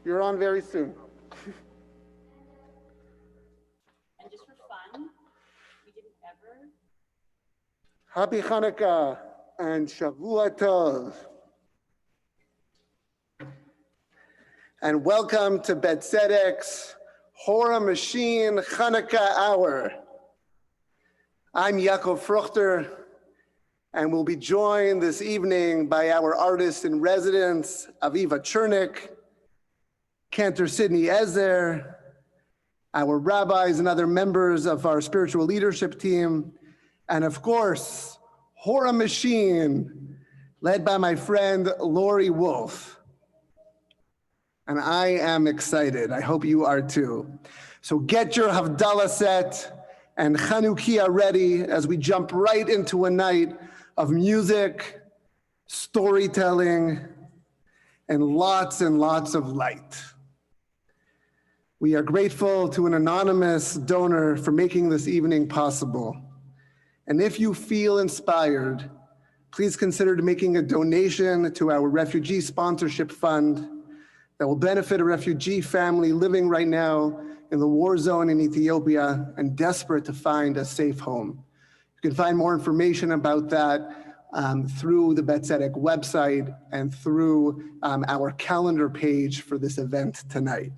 You're on very soon. And just for fun, we didn't ever. Happy Hanukkah and Shavua Tov. And welcome to Beth Tzedec's Horah Machine Hanukkah Hour. I'm Yacov Fruchter, and we'll be joined this evening by our artist in residence, Aviva Chernick, Cantor, Sidney, Ezer, our rabbis and other members of our spiritual leadership team, and of course, Horah Machine, led by my friend Lorie Wolf. And I am excited. I hope you are too. So get your Havdalah set and Hannukiyah ready as we jump right into a night of music, storytelling, and lots of light. We are grateful to an anonymous donor for making this evening possible. And if you feel inspired, please consider making a donation to our refugee sponsorship fund that will benefit a refugee family living right now in the war zone in Ethiopia and desperate to find a safe home. You can find more information about that through the Beth Tzedec website and through our calendar page for this event tonight.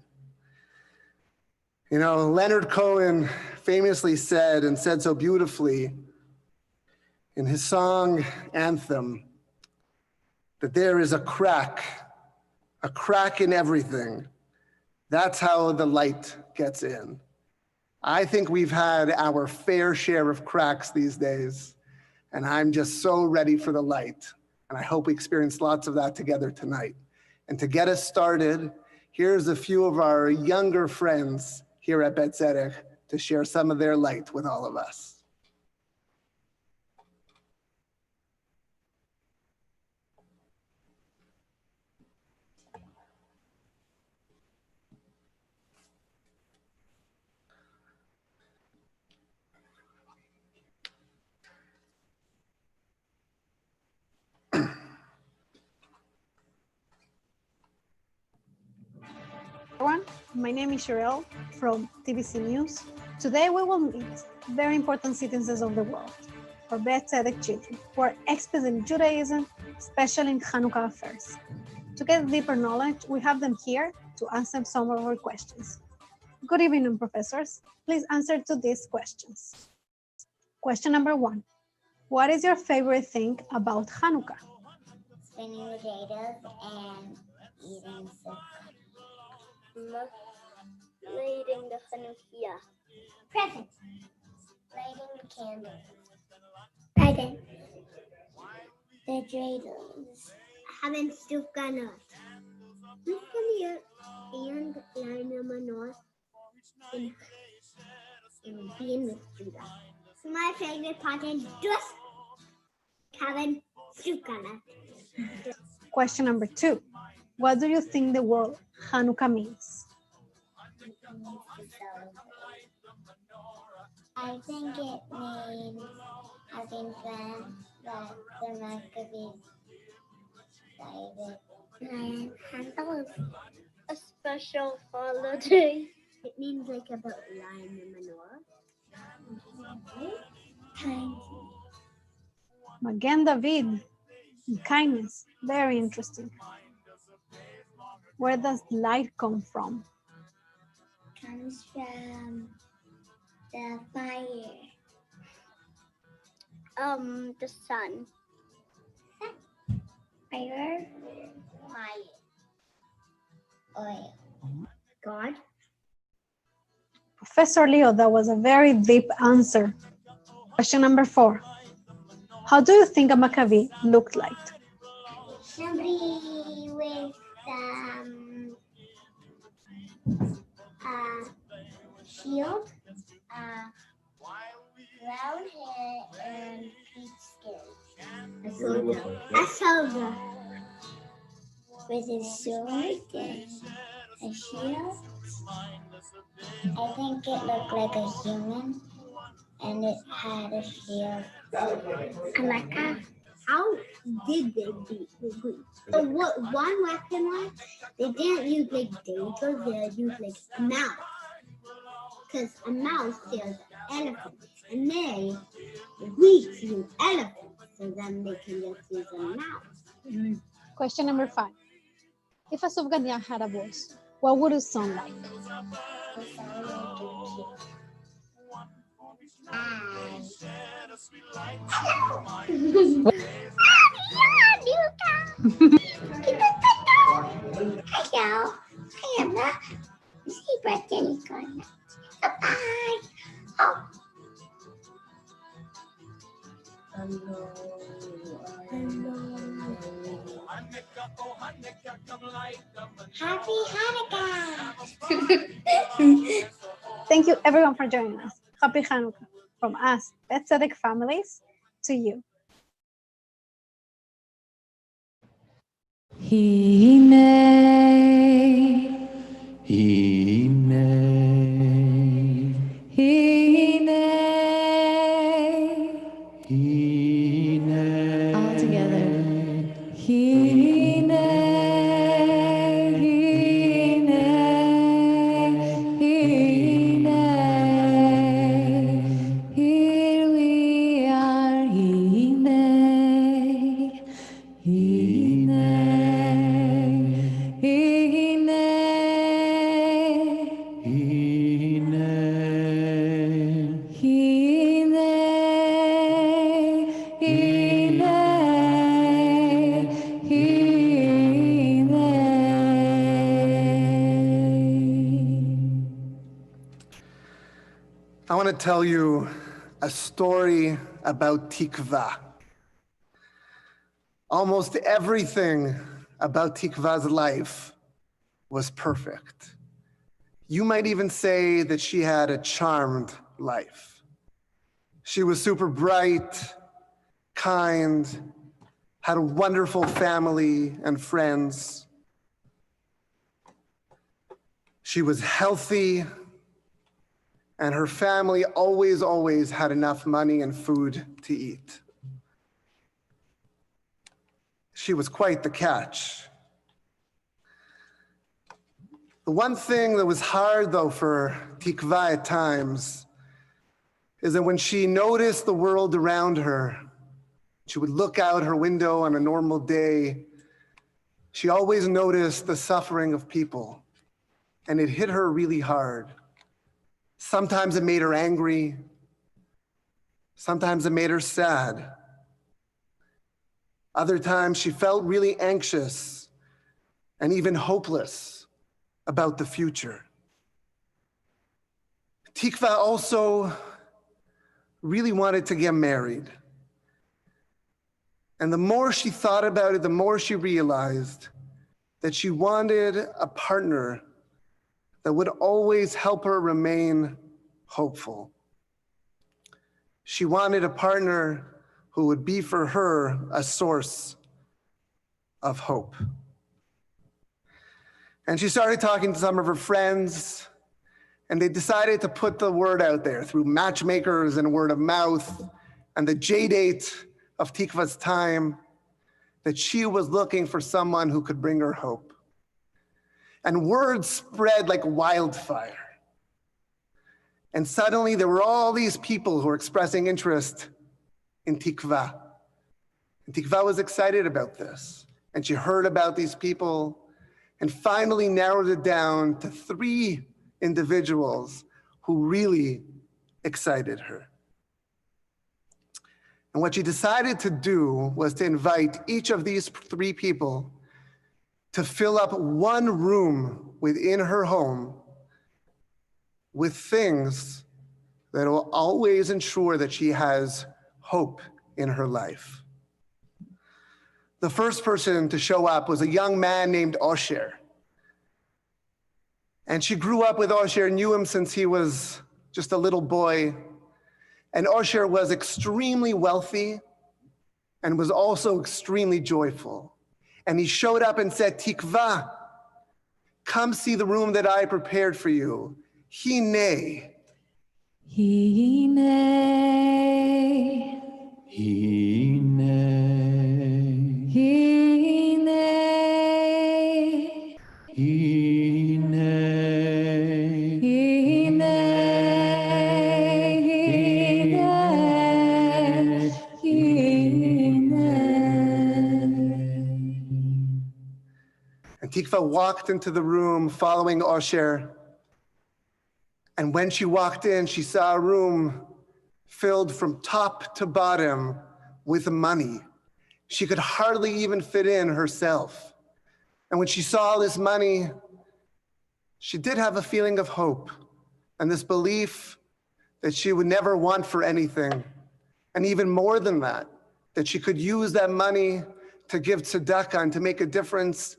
You know, Leonard Cohen famously said, and said so beautifully in his song Anthem, that there is a crack in everything. That's how the light gets in. I think we've had our fair share of cracks these days, and I'm just so ready for the light. And I hope we experience lots of that together tonight. And to get us started, here's a few of our younger friends here at Beth Tzedec to share some of their light with all of us. Everyone, my name is Cheryl from TVC News. Today we will meet very important citizens of the world, or Beth Tzedec children, who are experts in Judaism, especially in Hanukkah affairs. To get deeper knowledge, we have them here to answer some of our questions. Good evening, professors. Please answer to these questions. Question number 1. What is your favorite thing about Hanukkah? Spinning potatoes and eating soup. Lighting the Hannukiyah. Presents. Lighting the candles. Presents. The dreidels. Having sufganot. Sufganot and Lina Manor in being with Judah. So my favorite part is just having sufganot. Question number 2. What do you think the word Hanukkah means? I think it means having fun that the Maccabees died. Hanukkah is a special holiday. It means like about lion and menorah. Thank you. Magen David, kindness, very interesting. Where does light come from? Comes from the fire. The sun. Fire. Oil. God. Professor Leo, that was a very deep answer. Question number 4. How do you think a Maccabee looked like? Somebody with shield, brown hair, and peach skin. A soldier with his sword and a shield. I think it looked like a human, and it had a shield. how did they beat the Greeks? So what one weapon was, they didn't use like daggers, they used like a mouse. Because a mouse kills elephants, and the Greeks use elephants, so then they can just use a mouse. Question number 5. If a Sufganiyah had a voice, what would it sound like? Hello, I am the zebra unicorn. Bye. Oh. Happy Hanukkah! Thank you everyone for joining us. Happy Hanukkah from us, Beth Tzedec families, to you. All together. Here we are, I want to tell you a story about tikva. Almost everything about Tikva's life was perfect. You might even say that she had a charmed life. She was super bright, kind, had a wonderful family and friends. She was healthy, and her family always had enough money and food to eat. She was quite the catch. The one thing that was hard, though, for Tikva at times is that when she noticed the world around her, she would look out her window on a normal day, she always noticed the suffering of people, and it hit her really hard. Sometimes it made her angry. Sometimes it made her sad. Other times she felt really anxious and even hopeless about the future. Tikva also really wanted to get married. And the more she thought about it, the more she realized that she wanted a partner that would always help her remain hopeful. She wanted a partner who would be for her a source of hope. And she started talking to some of her friends, and they decided to put the word out there through matchmakers and word of mouth and the J-date of Tikva's time that she was looking for someone who could bring her hope. And word spread like wildfire. And suddenly there were all these people who were expressing interest in Tikva. And Tikva was excited about this. And she heard about these people and finally narrowed it down to 3 individuals who really excited her. And what she decided to do was to invite each of these 3 people to fill up one room within her home with things that will always ensure that she has hope in her life. The first person to show up was a young man named Osher. And she grew up with Osher, knew him since he was just a little boy. And Osher was extremely wealthy and was also extremely joyful. And he showed up and said, Tikva, come see the room that I prepared for you. Hine. Hine. Hine. And Tikva walked into the room following Osher. And when she walked in, she saw a room filled from top to bottom with money. She could hardly even fit in herself. And when she saw all this money, she did have a feeling of hope and this belief that she would never want for anything. And even more than that she could use that money to give tzedakah and to make a difference,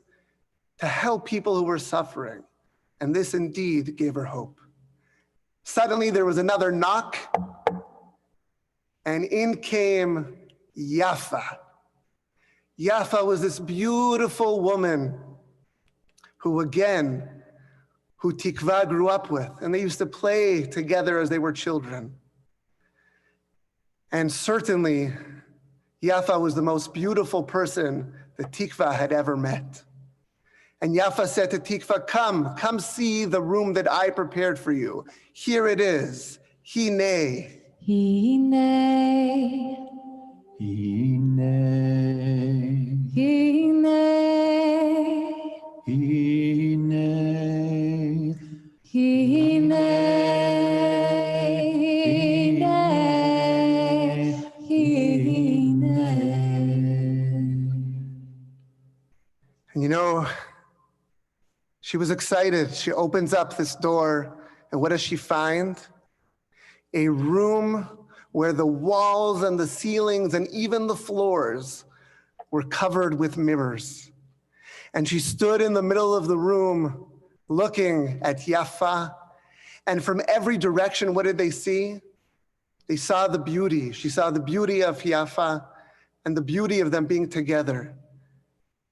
to help people who were suffering. And this indeed gave her hope. Suddenly there was another knock, and in came Yafa. Yafa was this beautiful woman who Tikva grew up with, and they used to play together as they were children. And certainly, Yafa was the most beautiful person that Tikva had ever met. And Yafa said to Tikva, come see the room that I prepared for you. Here it is. Hine. Hine. Hine. Hine. Hine. Hine. And you know, she was excited. She opens up this door, and what does she find? A room where the walls and the ceilings and even the floors were covered with mirrors. And she stood in the middle of the room looking at Yafa, and from every direction, what did they see? They saw the beauty. She saw the beauty of Yafa and the beauty of them being together.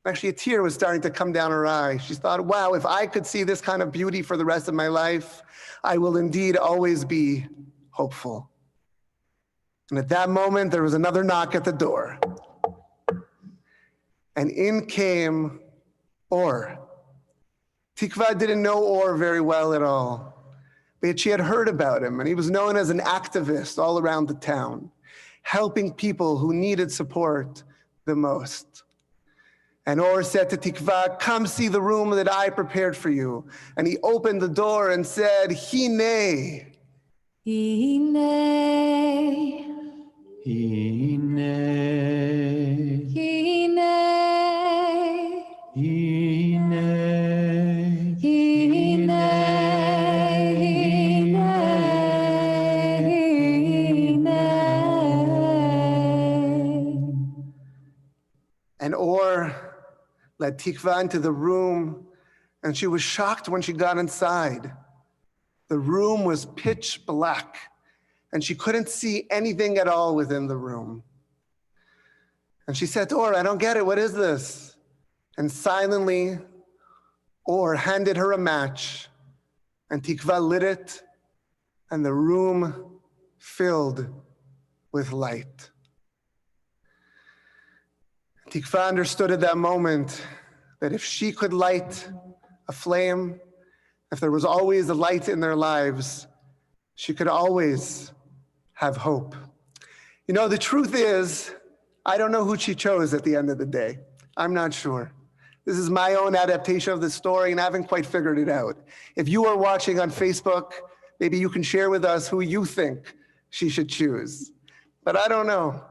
Actually, a tear was starting to come down her eye. She thought, wow, if I could see this kind of beauty for the rest of my life, I will indeed always be hopeful. And at that moment, there was another knock at the door. And in came Or. Tikva didn't know Or very well at all, but she had heard about him, and he was known as an activist all around the town, helping people who needed support the most. And Or said to Tikva, come see the room that I prepared for you. And he opened the door and said, Hine. Hine. Hine. Hine. Hine. Hine. And Or led Tikva into the room, and she was shocked when she got inside. The room was pitch black, and she couldn't see anything at all within the room. And she said to Or, I don't get it, what is this? And silently, Or handed her a match, and Tikva lit it, and the room filled with light. Tikva understood at that moment that if she could light a flame, if there was always a light in their lives, she could always have hope. You know, the truth is, I don't know who she chose at the end of the day. I'm not sure. This is my own adaptation of the story, and I haven't quite figured it out. If you are watching on Facebook, maybe you can share with us who you think she should choose. But I don't know.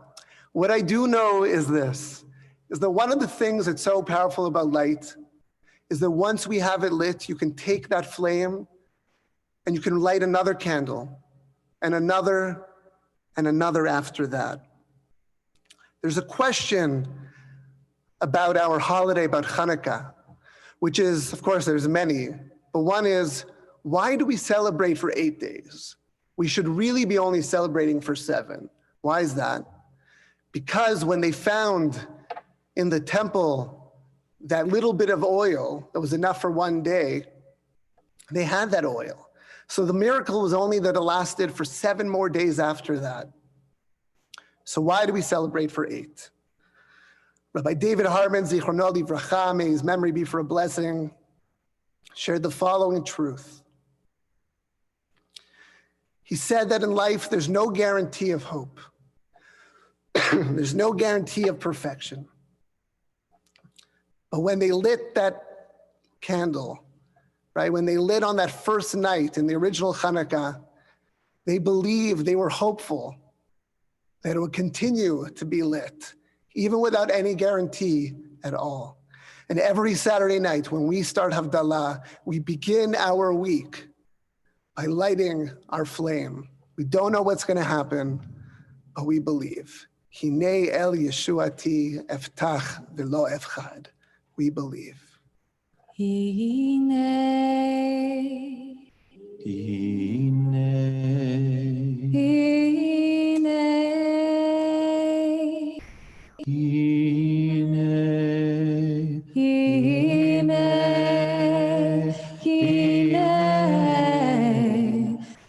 What I do know is this, is that one of the things that's so powerful about light is that once we have it lit, you can take that flame and you can light another candle and another after that. There's a question about our holiday, about Hanukkah, which is, of course, there's many, but one is, why do we celebrate for 8 days? We should really be only celebrating for 7. Why is that? Because when they found in the temple that little bit of oil that was enough for 1 day, they had that oil. So the miracle was only that it lasted for 7 more days after that. So why do we celebrate for 8? Rabbi David Hartman, Zichrono Livracha, may his memory be for a blessing, shared the following truth. He said that in life, there's no guarantee of hope. There's no guarantee of perfection. But when they lit that candle, right, when they lit on that first night in the original Hanukkah, they believed, they were hopeful that it would continue to be lit, even without any guarantee at all. And every Saturday night when we start Havdalah, we begin our week by lighting our flame. We don't know what's going to happen, but we believe. Hinei el Yeshuati eftach v'lo efchad. We believe. Hine, Hine, hine, Hine, hine,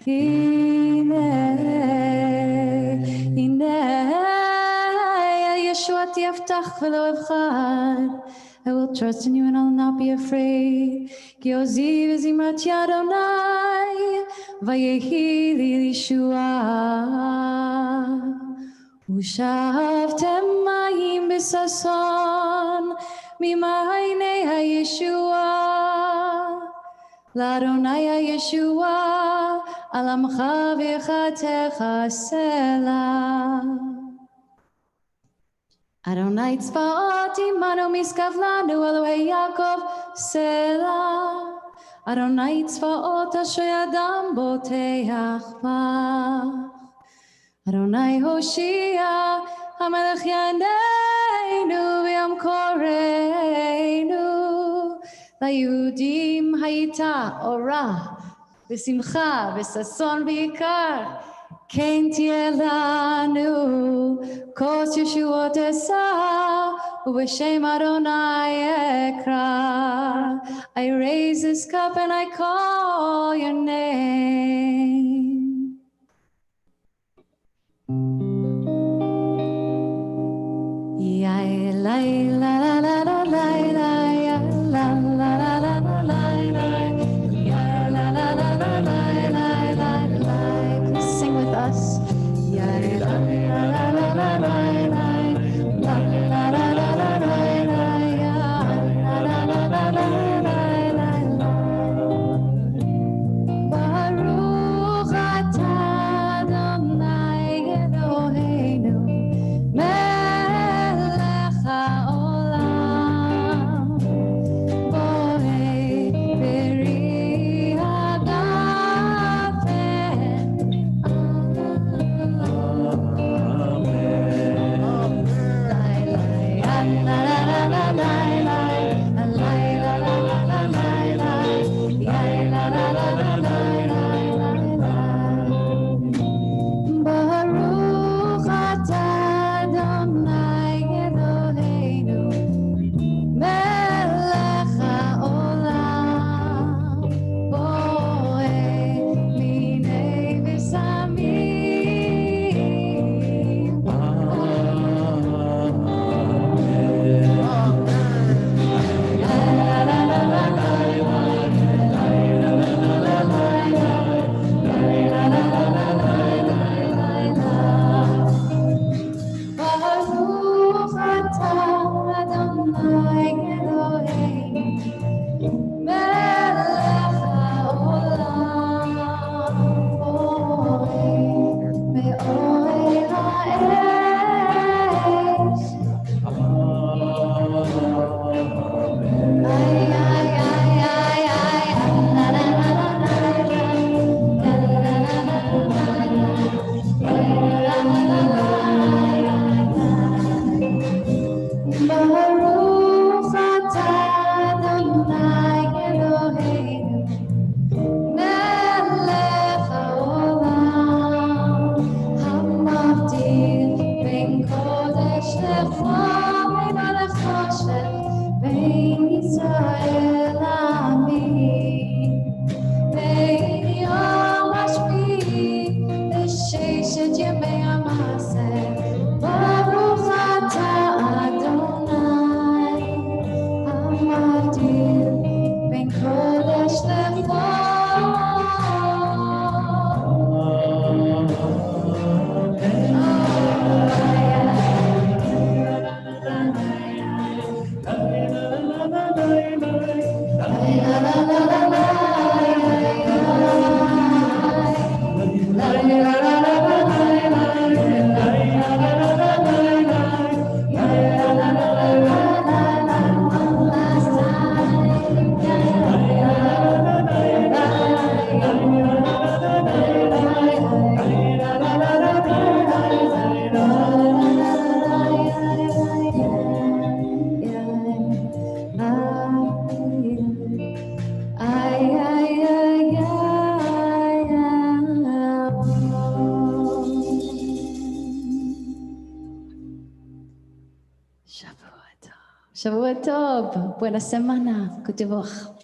hine, hine, Yeshuati yaftach v'lo evchad. I will trust in you and I'll not be afraid. Ki ozi v'zimrat Adonai, vayehi li Yeshua. Ushavtem mayim b'sason, mimaynei haYeshua. L'Adonai haYeshua, alamcha v'chatecha selah. Adonai tzvaot imanu miskav lanu Elohei Yacov Selah. Adonai tzvaot asher yadam boteach bach. Adonai Hoshia hamelech yaneinu v'yam koreinu. Layudim hayita orah v'simcha v'sason v'yikar. Ken tieh lanu kos Yeshuot esa u'b'shem Adonai ekra. I raise this cup and I call your name. Yai la la la la la la la ya la la la la la la la ya la la la la la la la la. Please sing with us. Yai la la la la la la la la la la la la la ya la la la la la la la. Baruch Shavua Tov. Buena semana. Kutuvach.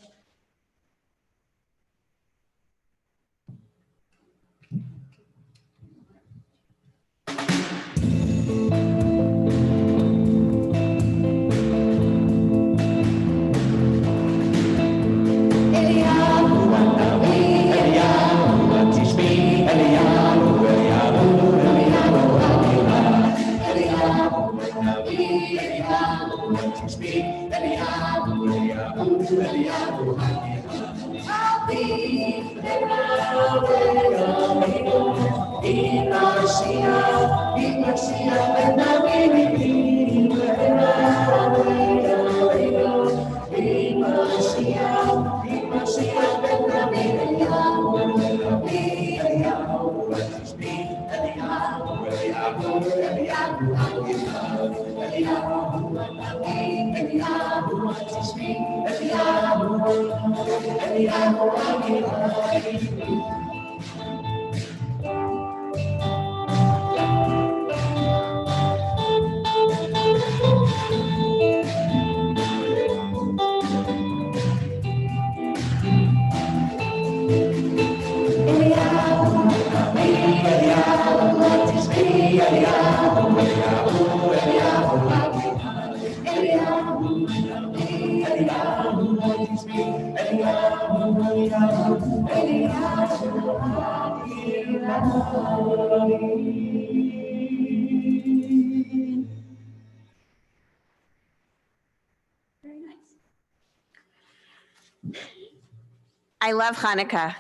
I love Hanukkah.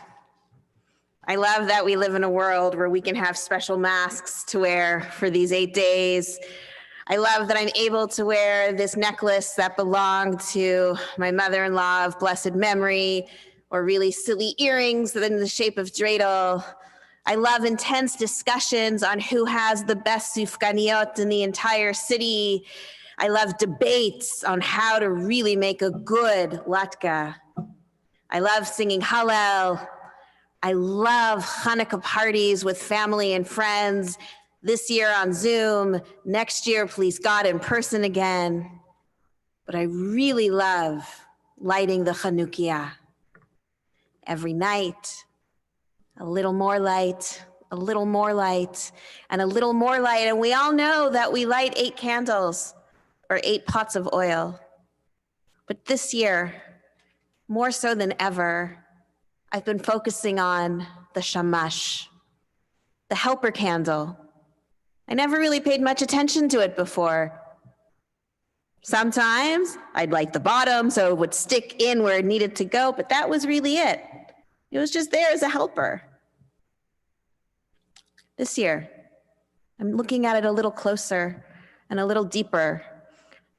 I love that we live in a world where we can have special masks to wear for these 8 days. I love that I'm able to wear this necklace that belonged to my mother-in-law of blessed memory, or really silly earrings in the shape of dreidel. I love intense discussions on who has the best sufganiyot in the entire city. I love debates on how to really make a good latke. I love singing Hallel. I love Hanukkah parties with family and friends. This year on Zoom, next year, please God, in person again. But I really love lighting the Hannukiyah. Every night, a little more light, a little more light, and a little more light. And we all know that we light 8 candles or 8 pots of oil. But this year, more so than ever, I've been focusing on the shamash, the helper candle. I never really paid much attention to it before. Sometimes I'd light the bottom so it would stick in where it needed to go, but that was really it. It was just there as a helper. This year, I'm looking at it a little closer and a little deeper,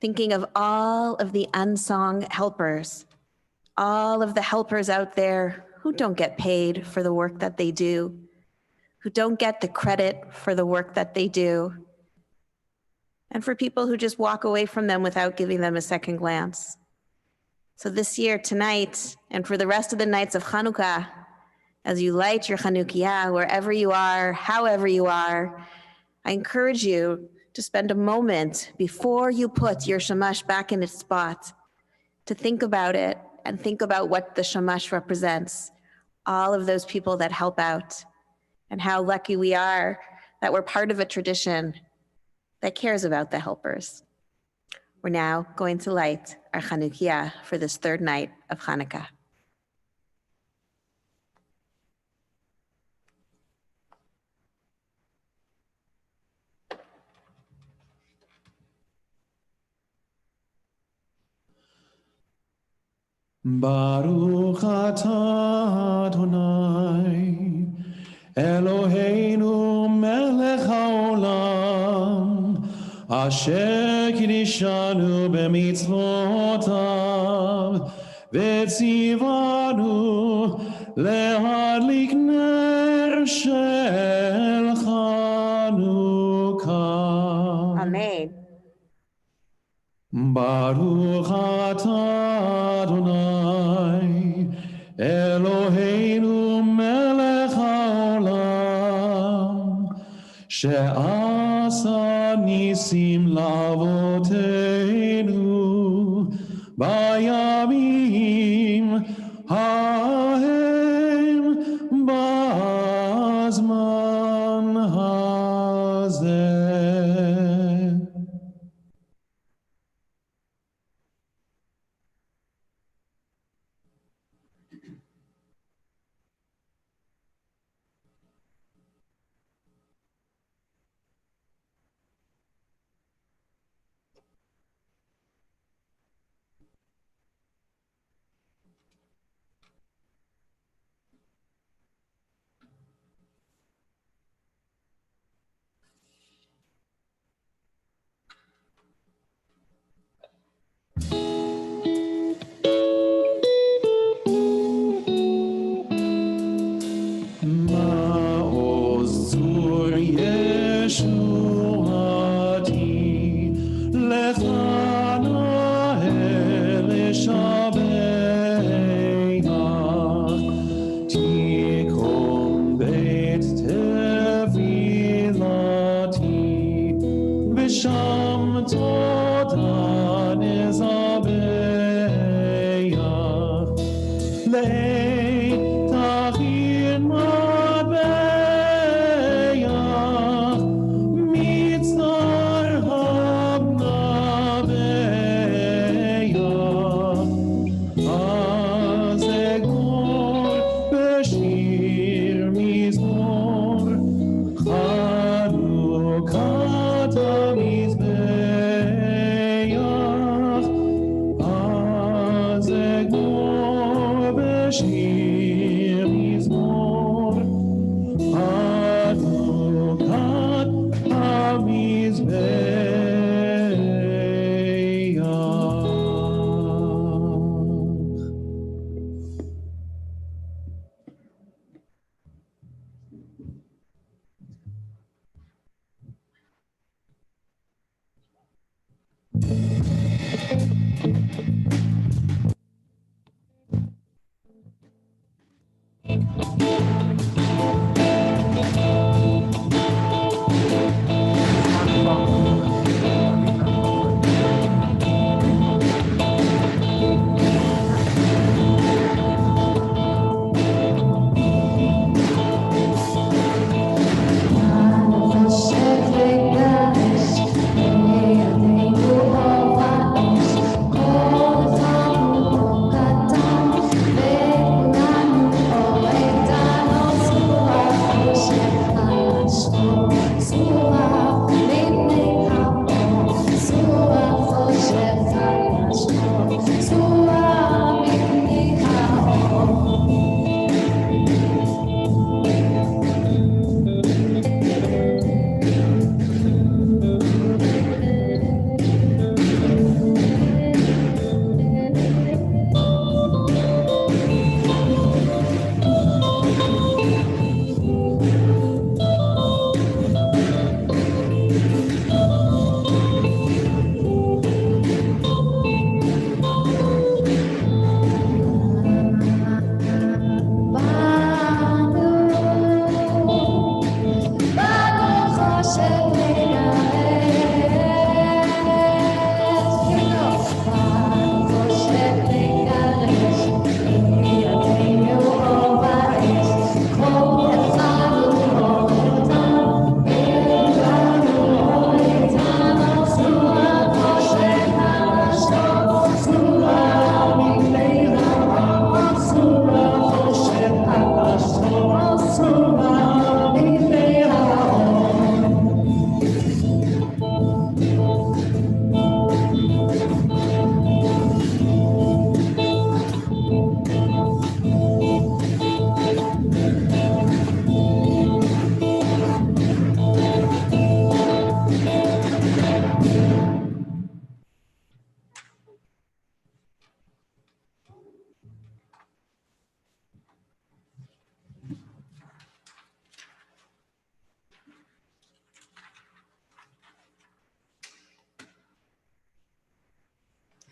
thinking of all of the unsung helpers, all of the helpers out there who don't get paid for the work that they do, who don't get the credit for the work that they do, and for people who just walk away from them without giving them a second glance. So this year, tonight, and for the rest of the nights of Hanukkah, as you light your Hannukiyah, wherever you are, however you are, I encourage you to spend a moment before you put your shamash back in its spot to think about it and think about what the shamash represents, all of those people that help out, and how lucky we are that we're part of a tradition that cares about the helpers. We're now going to light our Hannukiyah for this 3rd night of Hanukkah. Baruch atah Adonai, Eloheinu melech haolam, asher kiddushanu b'mitzvotav, v'tzivanu lehadlik ner shel Hanukkah. Amen. Baruch atah Adonai, Eloheinu melech haolam, she'asa nisim lavoteinu, בימים ההם בזמן הזה.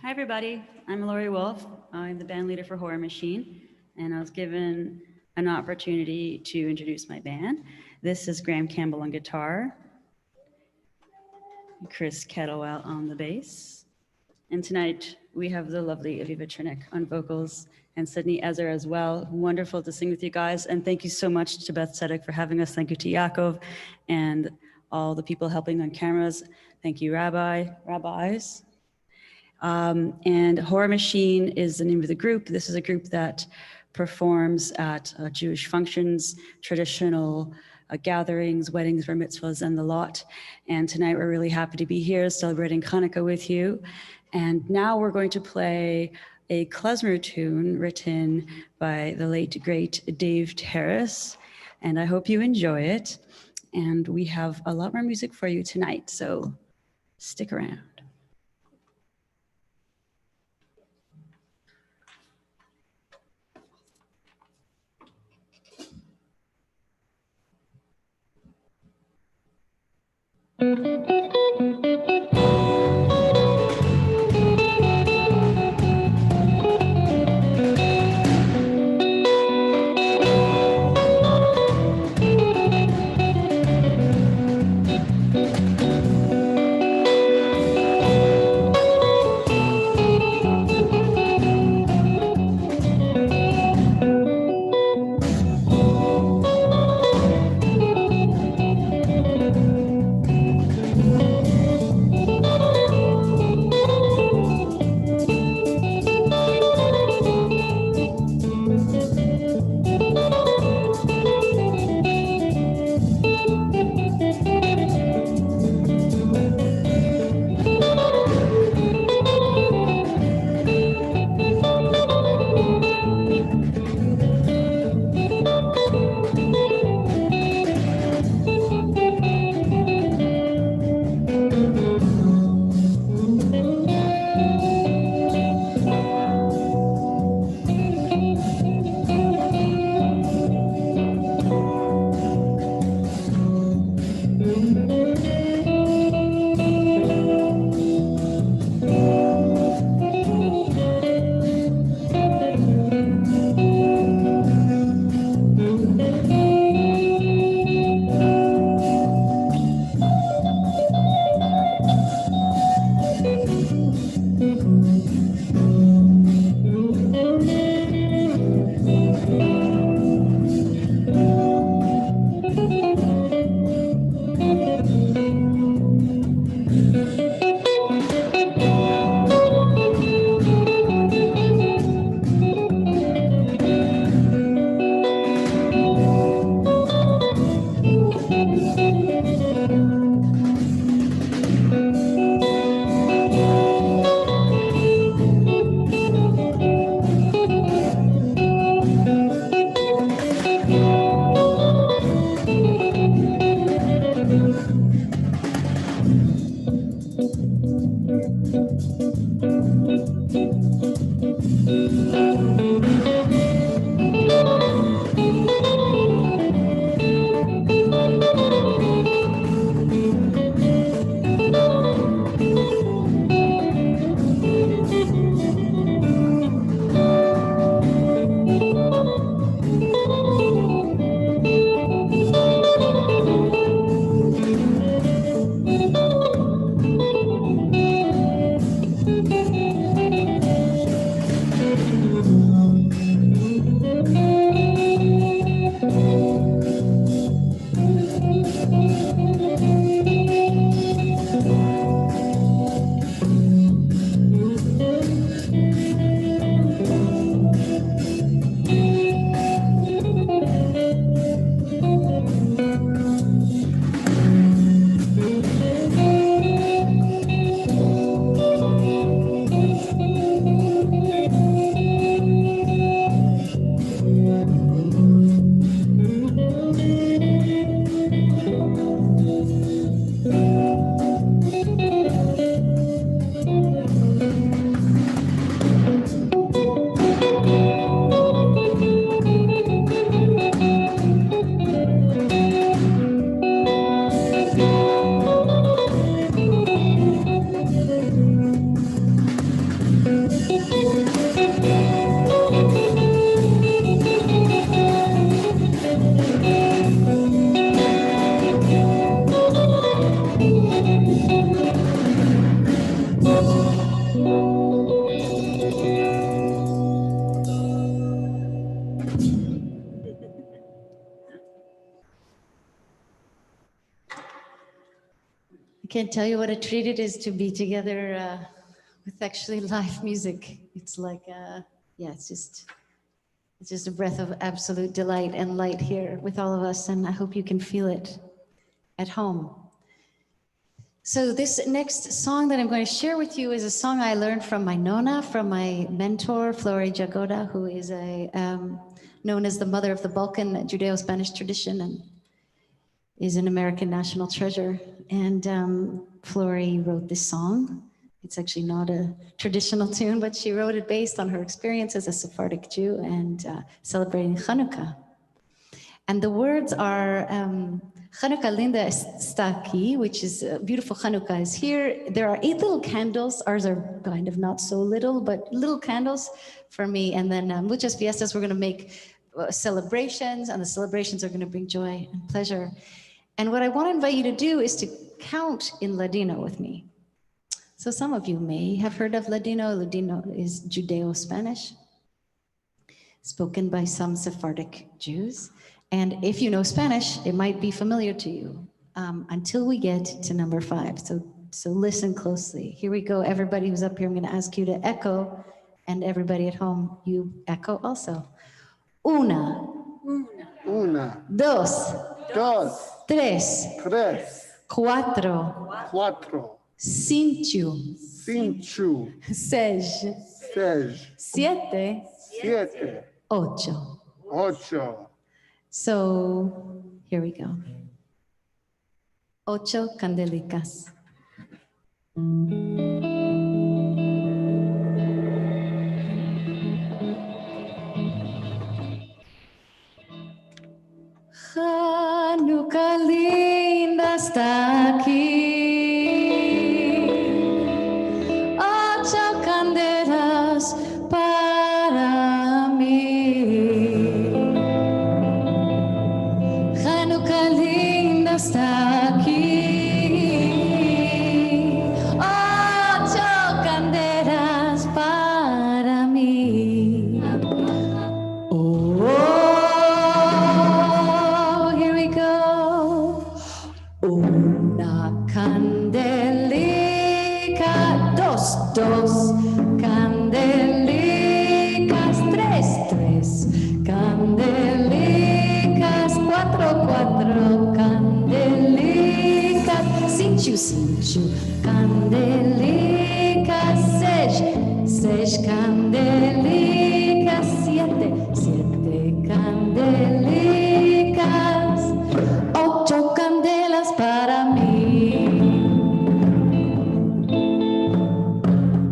Hi, everybody. I'm Lorie Wolf. I'm the band leader for Horror Machine, and I was given an opportunity to introduce my band. This is Graham Campbell on guitar, Chris Kettlewell on the bass, And tonight we have the lovely Aviva Chernick on vocals and Sidney Ezer as well. Wonderful to sing with you guys. And thank you so much to Beth Tzedec for having us. Thank you to Yacov and all the people helping on cameras. Thank you, rabbis. And Horah Machine is the name of the group. This is a group that performs at Jewish functions, traditional gatherings, weddings, bar mitzvahs, and the lot. And tonight we're really happy to be here celebrating Hanukkah with you. And now we're going to play a klezmer tune written by the late, great Dave Terrace. And I hope you enjoy it. And we have a lot more music for you tonight, so stick around. can't tell you what a treat it is to be together with actually live music. It's like, yeah, it's just a breath of absolute delight and light here with all of us, and I hope you can feel it at home. So this next song that I'm going to share with you is a song I learned from my nonna, from my mentor, Lorie, who is known as the mother of the Balkan Judeo-Spanish tradition and is an American national treasure. And Lorie wrote this song. It's actually not a traditional tune, but she wrote it based on her experience as a Sephardic Jew and celebrating Hanukkah. And the words are, Hanukkah linda está aquí, which is beautiful Hanukkah is here. There are 8 little candles. Ours are kind of not so little, but little candles for me. And then muchas fiestas, we're going to make celebrations, and the celebrations are going to bring joy and pleasure. And what I want to invite you to do is to count in Ladino with me. So some of you may have heard of Ladino. Ladino is Judeo-Spanish, spoken by some Sephardic Jews. And if you know Spanish, it might be familiar to you until we get to number 5. So listen closely. Here we go. Everybody who's up here, I'm going to ask you to echo, and everybody at home, you echo also. Una. Una, Dos. dos, Tres. tres, Cuatro. cuatro, Cinco. cinco, Seis. seis, Siete. siete, Ocho. ocho. So here we go. Ocho candelicas. Hanukkah linda está aquí. Ocho candelas para mí. Hanukkah linda está aquí. Ocho candelas para mí. Oh, here we go. Una candelica, dos, dos candelicas, tres, tres candelicas, cuatro, cuatro candelicas, cinco, cinco candelicas, seis, seis candelicas, siete, siete candelicas, ocho candelas para mí.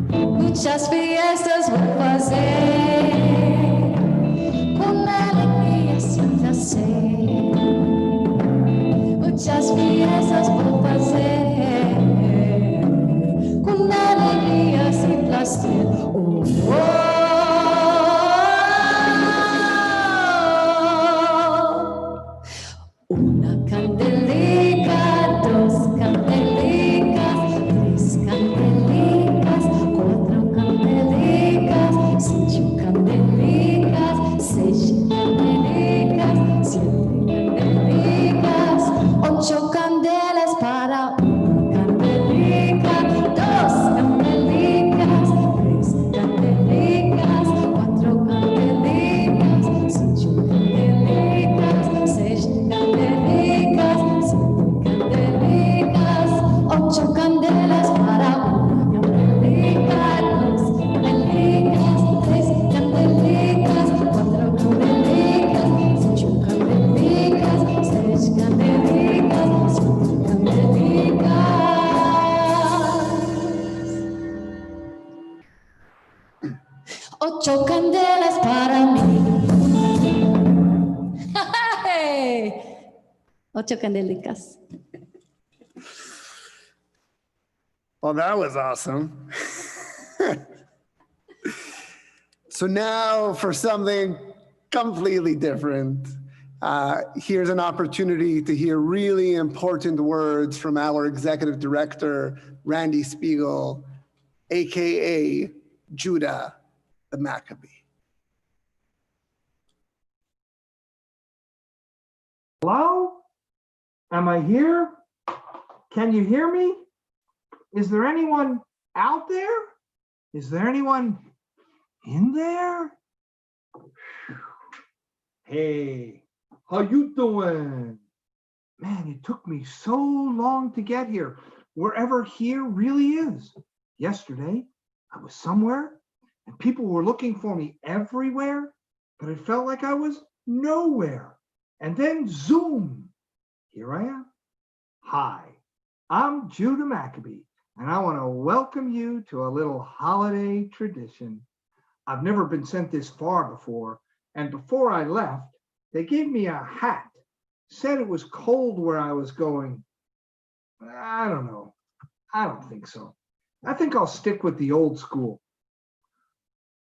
Muchas fiestas voy a hacer con alegría sin placer. Muchas fiestas voy a hacer con alegría sin placer. Oh, oh. Una candelica, dos candelicas, tres candelicas, cuatro candelicas, cinco candelicas, seis candelicas, siete candelicas, ocho candelas para una candelica, dos candelicas, tres candelicas, cuatro candelicas, cinco candelicas, seis candelicas, siete candelicas, ocho candelas para una candelica, dos candelicas, tres candelicas, cuatro candelicas, cinco candelicas, seis candelicas, siete candelicas. Ocho candelas para mí. Hey! Ocho candelicas. Well, that was awesome. So now for something completely different. Here's an opportunity to hear really important words from our executive director, Randy Spiegel, AKA Judah the Maccabee. Hello? Am I here? Can you hear me? Is there anyone out there? Is there anyone in there? Hey, how you doing? Man, it took me so long to get here. Wherever here really is. Yesterday, I was somewhere and people were looking for me everywhere, but it felt like I was nowhere. And then zoom, here I am. Hi, I'm Judah Maccabee, and I want to welcome you to a little holiday tradition. I've never been sent this far before, and before I left, they gave me a hat, said it was cold where I was going. I don't know. I don't think so. I think I'll stick with the old school.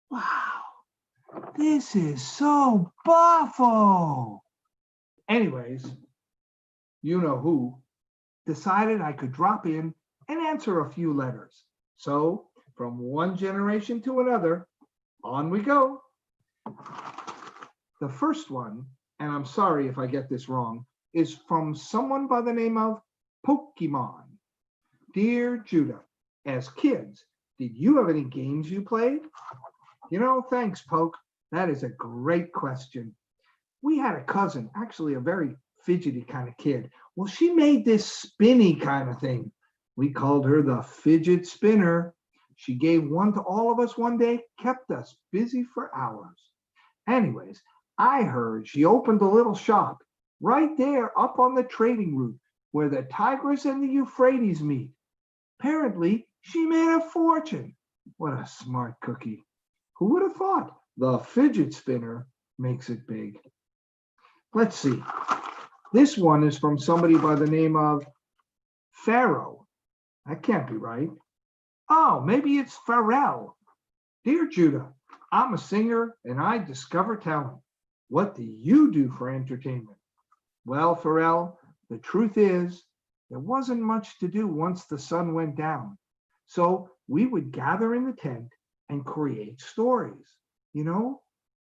Wow, this is so buffo. Anyways, you know who decided I could drop in and answer a few letters. So from one generation to another, on we go. The first one, and I'm sorry if I get this wrong, is from someone by the name of Pokemon. Dear Judah, as kids, did you have any games you played? You know, thanks, Poke. That is a great question. We had a cousin, actually a very fidgety kind of kid. Well, she made this spinny kind of thing. We called her the fidget spinner. She gave one to all of us one day, kept us busy for hours. Anyways, I heard she opened a little shop right there up on the trading route where the Tigris and the Euphrates meet. Apparently, she made a fortune. What a smart cookie. Who would have thought the fidget spinner makes it big? Let's see. This one is from somebody by the name of Pharaoh. That can't be right. Oh, maybe it's Pharrell. Dear Judah, I'm a singer and I discover talent. What do you do for entertainment? Well, Pharrell, the truth is, there wasn't much to do once the sun went down. So we would gather in the tent and create stories. You know,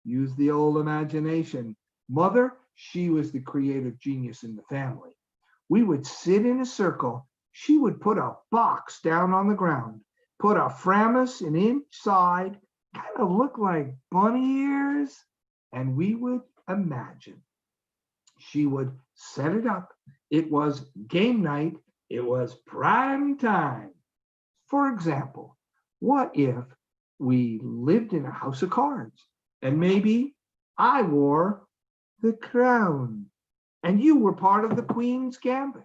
use the old imagination. Mother, she was the creative genius in the family. We would sit in a circle. She would put a box down on the ground, put a framus an inch side, kind of look like bunny ears, and we would imagine. She would set it up. It was game night. It was prime time. For example, what if we lived in a house of cards and maybe I wore the crown and you were part of the Queen's Gambit?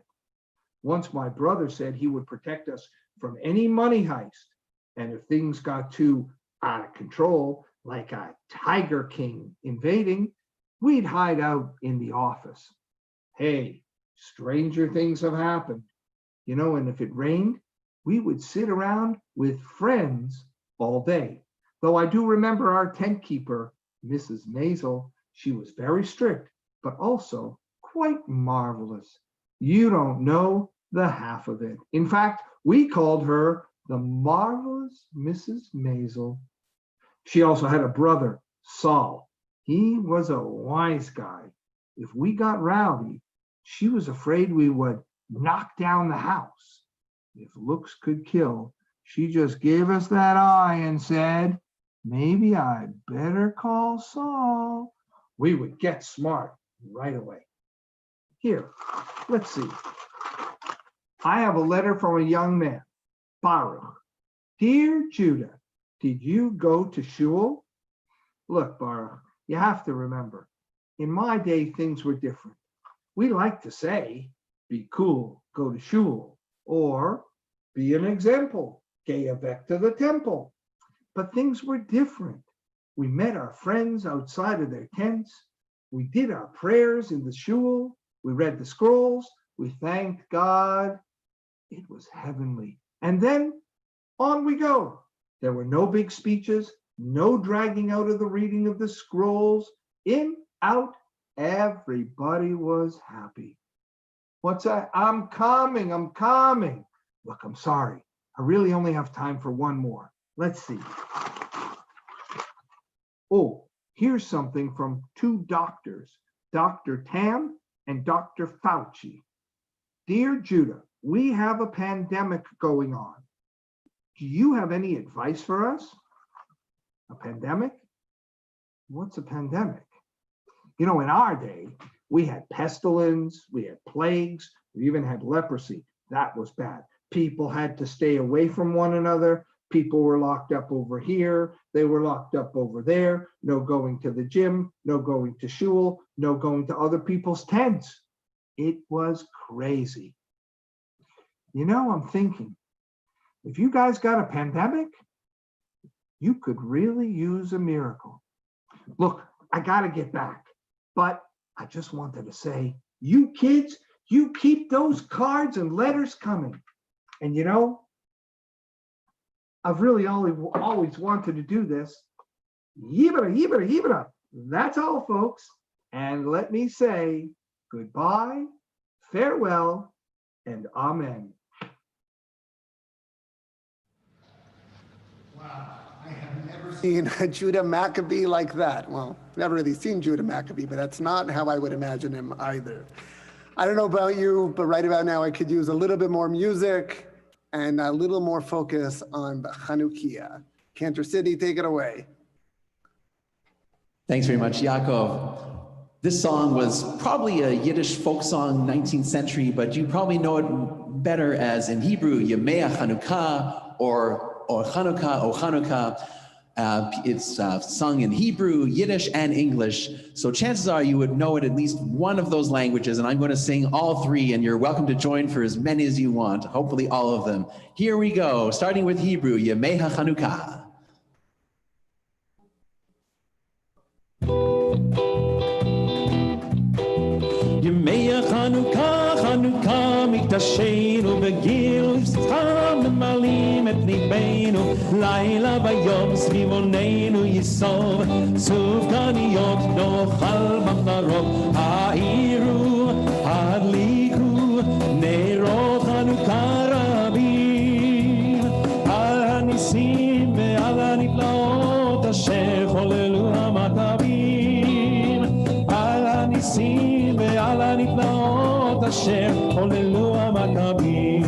Once my brother said he would protect us from any money heist. And if things got too out of control, like a Tiger King invading, we'd hide out in the office. Hey, stranger things have happened. You know, and if it rained, we would sit around with friends all day. Though I do remember our tent keeper, Mrs. Maisel, she was very strict, but also quite marvelous. You don't know the half of it. In fact, we called her the marvelous Mrs. Maisel. She also had a brother, Saul. He was a wise guy. If we got rowdy, she was afraid we would knock down the house. If looks could kill, she just gave us that eye and said, maybe I'd better call Saul. We would get smart right away. Here, let's see. I have a letter from a young man, Baruch. Dear Judah, did you go to shul? Look, Baruch, you have to remember, in my day, things were different. We like to say, be cool, go to shul, or be an example, geh back to the temple. But things were different. We met our friends outside of their tents. We did our prayers in the shul. We read the scrolls. We thanked God. It was heavenly. And then on we go. There were no big speeches, no dragging out of the reading of the scrolls. In, out, everybody was happy. What's that? I'm coming. Look, I'm sorry. I really only have time for one more. Let's see. Oh, here's something from two doctors, Dr. Tam and Dr. Fauci. Dear Judah, we have a pandemic going on. Do you have any advice for us? A pandemic? What's a pandemic? You know, in our day, we had pestilence, we had plagues, we even had leprosy. That was bad. People had to stay away from one another. People were locked up over here. They were locked up over there. No going to the gym, no going to shul, no going to other people's tents. It was crazy. You know, I'm thinking, if you guys got a pandemic, you could really use a miracle. Look, I got to get back, but I just wanted to say, you kids, you keep those cards and letters coming. And you know, I've really always wanted to do this. Yibra, yibra, yibra. That's all, folks. And let me say goodbye, farewell, and amen. Wow, I have never seen a Judah Maccabee like that. Well, never really seen Judah Maccabee, but that's not how I would imagine him either. I don't know about you, but right about now I could use a little bit more music and a little more focus on the Hannukiyah. Cantor, Sidney, take it away. Thanks very much, Yacov. This song was probably a Yiddish folk song, 19th century, but you probably know it better as in Hebrew, Yemei Hanukkah or Hanukkah. It's sung in Hebrew, Yiddish, and English. So chances are you would know it at least one of those languages, and I'm going to sing all three, and you're welcome to join for as many as you want, hopefully all of them. Here we go, starting with Hebrew, Yemei Hanukkah. ימי החנוכה, חנוכה מקדשנו בגיל ובשכם ממלאים את ליבנו לילה ויום סביבוננו יסוב סופגניות נאכל במנרות האירו הדליקו נרות חנוכה רבים על הניסים ועל הנפלאות אשר חוללו המכבים על הניסים ועל הנפלאות אשר חוללו המכבים.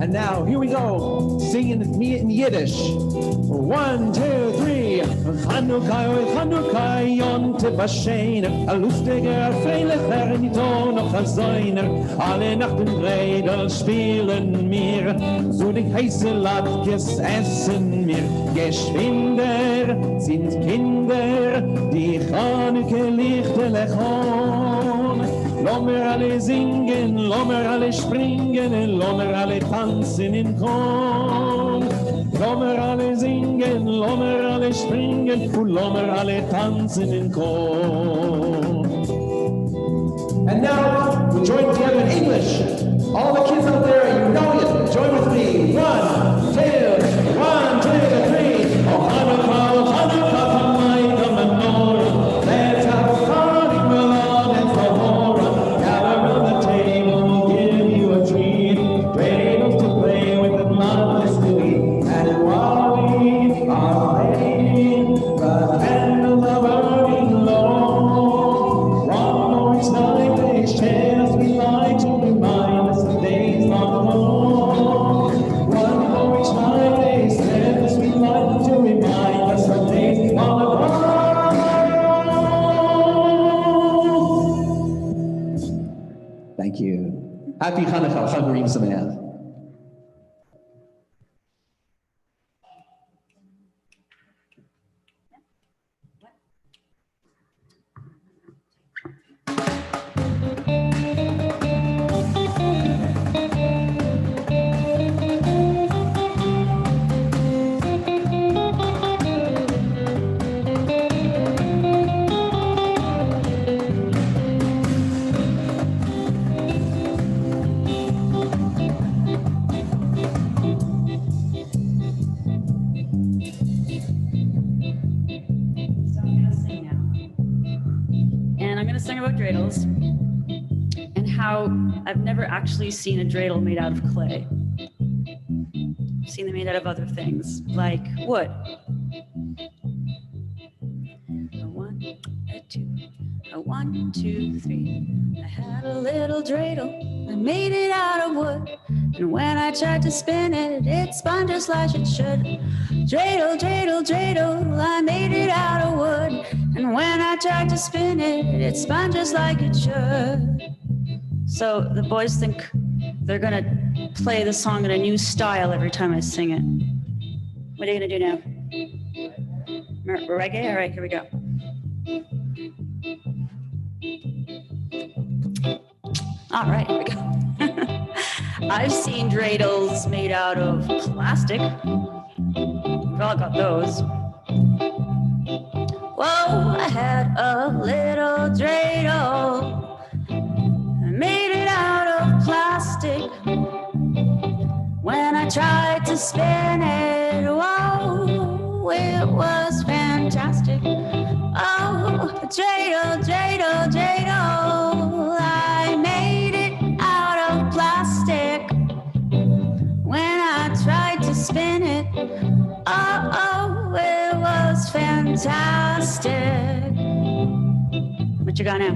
And now, here we go, singing me in Yiddish. 1, 2, 3. Hanukkah, Hanukkah, yon tevashener, a lustiger, freilicher, nito noch a Säuner. Alle Nachten Grädel spielen mir, so die heiße Latkes essen mir. Geschwinder sind Kinder, die Chanukah Lichter lechon. Lommer alle singen, lommer alle springen, lommer alle tanzen in Chor. Lommer alle singen, lommer alle springen, und lommer alle tanzen in Chor. And now, we join together in English. All the kids out there, you know it. Join with me. 1, 2, 1, 2, 3. Oh, Hanukkah, oh, Hanukkah, come light the menorah. Let's have a party, Milan and for Horah. Gather around the table, we'll give you a treat. Dreidels to play with and lots to eat. And while we are playing, the candles are burning low. One more each night, they share as we like to remind us the days long ago. One more each night, they stand as we like to remind us the days long ago. Thank you. Happy Hanukkah, Chag Urim Sameach. And I'm going to sing about dreidels and how I've never actually seen a dreidel made out of clay. I've seen them made out of other things, like wood. A 1, 2, 3. I had a little dreidel. I made it out of wood. And when I tried to spin it, it spun just like it should. Dreidel, dreidel, dreidel, I made it out of wood. And when I tried to spin it, it spun just like it should. So the boys think they're gonna play the song in a new style every time I sing it. What are you gonna do now? Reggae? All right, here we go. All right, here we go. I've seen dreidels made out of plastic. We've all got those. Whoa, I had a little dreidel. I made it out of plastic. When I tried to spin it, whoa, it was fantastic. Oh, dreidel, dreidel, dreidel, I made it out of plastic. When I tried to spin it, oh, it was fantastic. What you got now?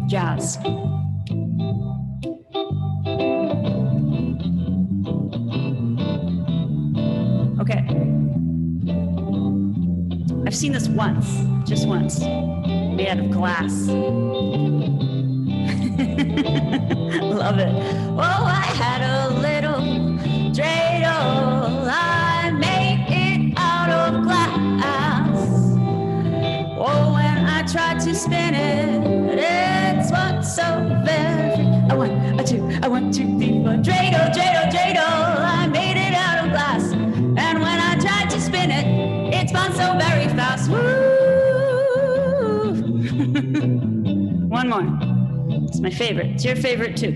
Jazz. Okay. I've seen this once, just once, made out of glass. Love it. Oh, I had a little dreidel. I made it out of glass. Oh, when I tried to spin it, it spun so very. I want to be a dreidel, dreidel, dreidel. I made it out of glass. And when I tried to spin it, it spun so very fast. Woo! One more. It's my favorite. It's your favorite too.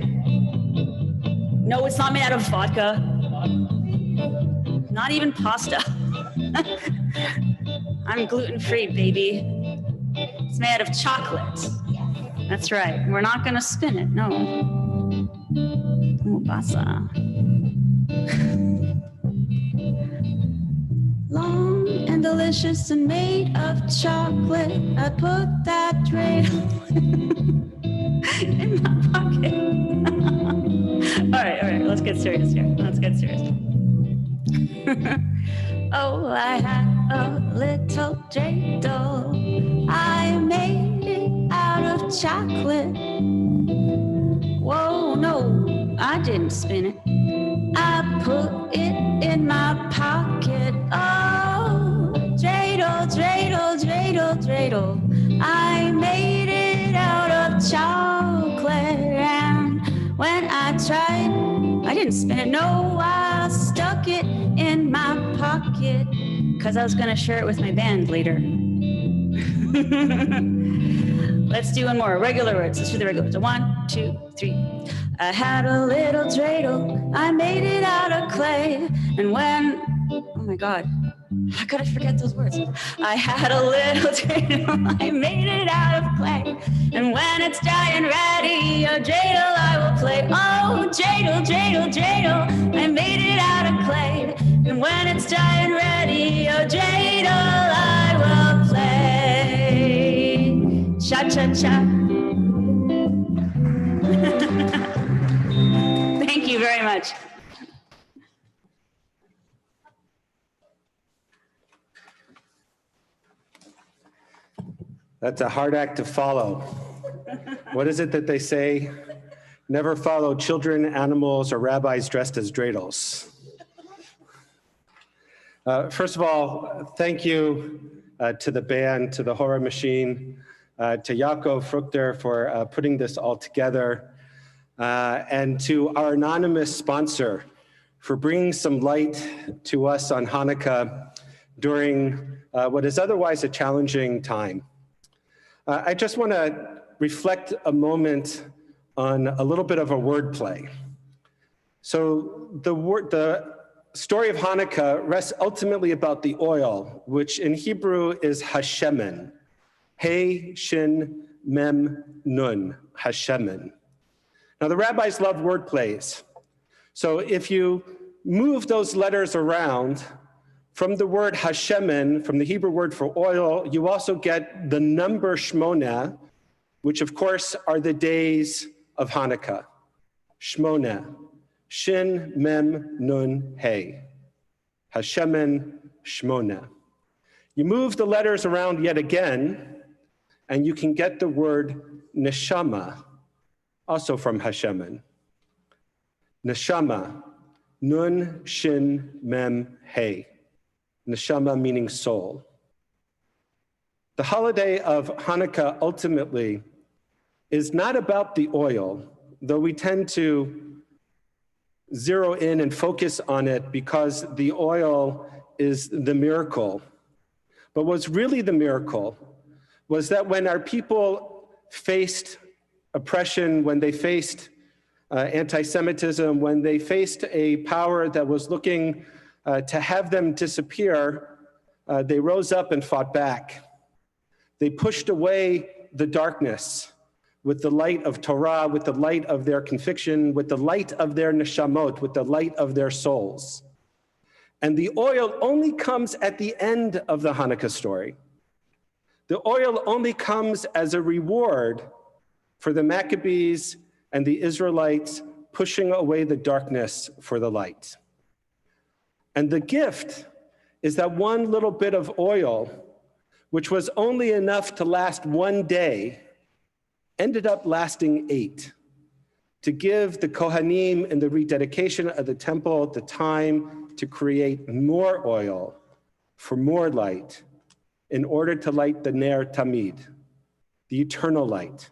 No, it's not made out of vodka. Not even pasta. I'm gluten-free, baby. It's made out of chocolate. That's right. We're not gonna spin it, no. Oh, basa. Long and delicious and made of chocolate. I put that dreidel in my pocket. all right, let's get serious here. Let's get serious. Oh, I had a little dreidel. I made it out of chocolate. Whoa, no, I didn't spin it. I put it in my pocket. Oh, dreidel, dreidel, dreidel, dreidel. I made it out of chocolate. And when I tried, I didn't spin it. No, I stuck it in my pocket because I was going to share it with my band later. Let's do one more. Regular words. Let's do the regular words. 1, 2, 3. I had a little dreidel. I made it out of clay. And when, oh my God, how could I forget those words? I had a little dreidel. I made it out of clay. And when it's dry and ready, a dreidel I will play. Oh, dreidel, dreidel, dreidel. I made it out of clay. And when it's dry and ready, a dreidel I will play. Cha-cha-cha. Thank you very much. That's a hard act to follow. What is it that they say? Never follow children, animals, or rabbis dressed as dreidels. First of all, thank you to the band, to the Horah machine, to Yacov Fruchter for putting this all together, and to our anonymous sponsor for bringing some light to us on Hanukkah during what is otherwise a challenging time. I just want to reflect a moment on a little bit of a wordplay. So the story of Hanukkah rests ultimately about the oil, which in Hebrew is hashemen. Hey, shin, mem, nun, hashemen. Now the rabbis love word plays. So if you move those letters around from the word hashemen, from the Hebrew word for oil, you also get the number shmona, which of course are the days of Hanukkah. Shmona, Shin, Mem, Nun, Hey. Hashemen, Shmona. You move the letters around yet again, and you can get the word neshama, also from Hashemen. Neshama, Nun, Shin, Mem, Hey. Neshama meaning soul. The holiday of Hanukkah ultimately is not about the oil, though we tend to zero in and focus on it because the oil is the miracle. But what's really the miracle was that when our people faced oppression, when they faced anti-Semitism, when they faced a power that was looking to have them disappear, they rose up and fought back. They pushed away the darkness with the light of Torah, with the light of their conviction, with the light of their neshamot, with the light of their souls. And the oil only comes at the end of the Hanukkah story. The oil only comes as a reward for the Maccabees and the Israelites pushing away the darkness for the light. And the gift is that one little bit of oil, which was only enough to last one day, ended up lasting 8, to give the Kohanim in the rededication of the temple the time to create more oil for more light in order to light the Ner Tamid, the eternal light.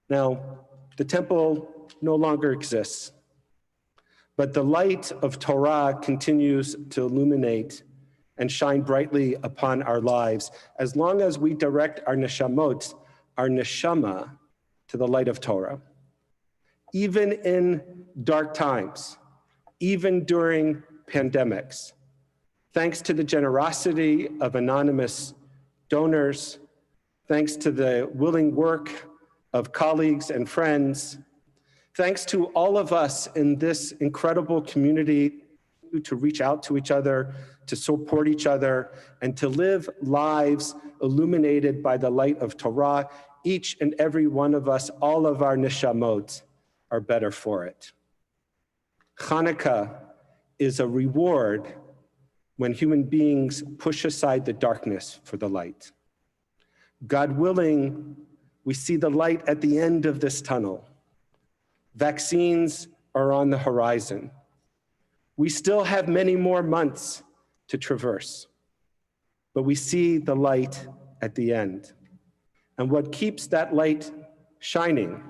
Now, the temple no longer exists, but the light of Torah continues to illuminate and shine brightly upon our lives as long as we direct our neshamot, our neshama, to the light of Torah. Even in dark times, even during pandemics, thanks to the generosity of anonymous donors, thanks to the willing work of colleagues and friends, thanks to all of us in this incredible community to reach out to each other, to support each other, and to live lives illuminated by the light of Torah, each and every one of us, all of our neshamot are better for it. Hanukkah is a reward when human beings push aside the darkness for the light. God willing, we see the light at the end of this tunnel. Vaccines are on the horizon. We still have many more months to traverse, but we see the light at the end. And what keeps that light shining,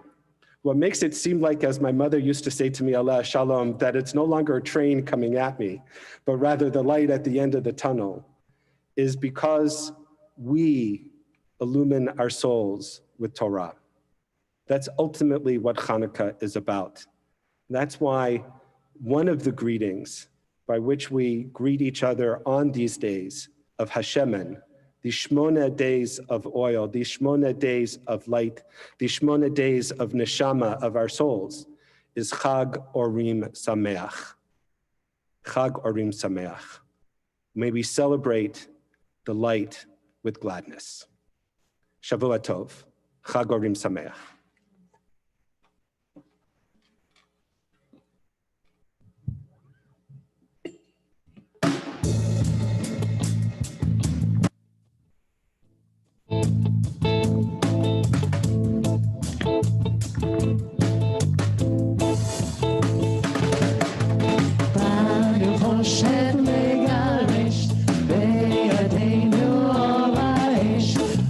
what makes it seem like, as my mother used to say to me, Allah Shalom, that it's no longer a train coming at me, but rather the light at the end of the tunnel, is because we illumine our souls with Torah. That's ultimately what Hanukkah is about. That's why one of the greetings by which we greet each other on these days of Hashemen, the Shmona days of oil, the Shmona days of light, the Shmona days of neshama of our souls, is Chag Orim Sameach. Chag Orim Sameach. May we celebrate the light with gladness. Shavua Tov. Chag Orim Sameach.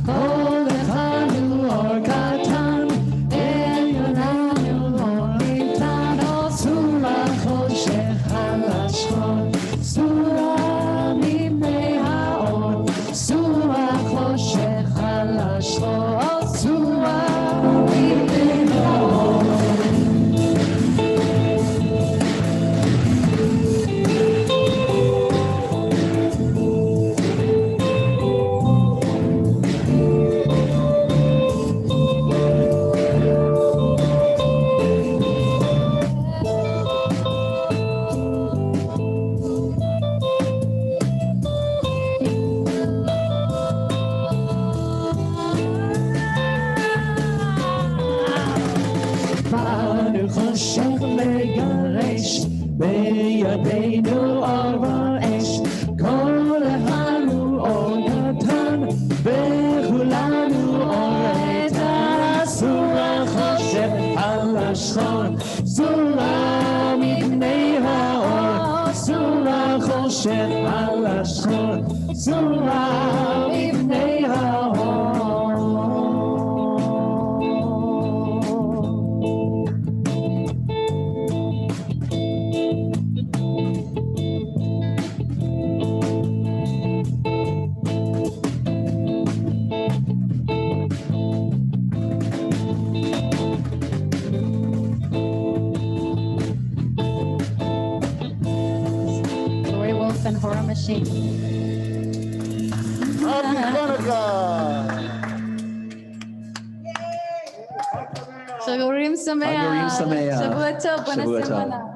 All the fun or katan השחור, סולה מפני האור, סולה חושך על השחור, סולה מפני האור. And Horah machine. Happy Hanukkah! חגורים שמח. חגורים שמח. שבוע טוב, בוא שבוע נעשה טוב. מנה.